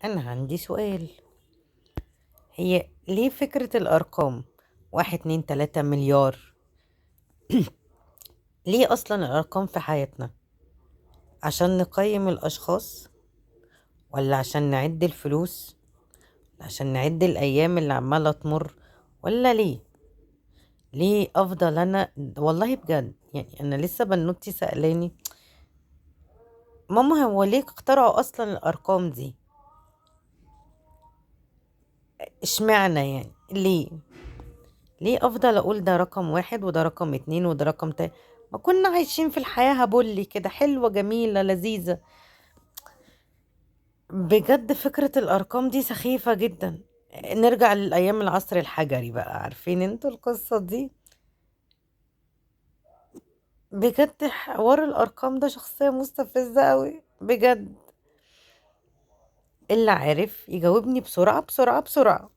أنا عندي سؤال. هي ليه فكرة الأرقام 1 2 3 مليار؟ ليه أصلا الأرقام في حياتنا؟ عشان نقيم الأشخاص، ولا عشان نعد الفلوس، ولا عشان نعد الأيام اللي عمالة تمر، ولا ليه أفضل أنا؟ والله بجد يعني أنا لسه بنوتي سألاني: ماما هو ليه اخترعوا أصلا الأرقام دي؟ اشمعنى يعني ليه افضل اقول ده رقم 1 وده رقم 2 وده رقم ما كنا عايشين في الحياة هبولي كده، حلوة جميلة لذيذة. بجد فكرة الارقام دي سخيفة جدا. نرجع للايام العصر الحجري بقى، عارفين انتوا القصة دي؟ بجد حوار الارقام ده شخصية مستفزة قوي بجد. اللي عارف يجاوبني بسرعة بسرعة بسرعة.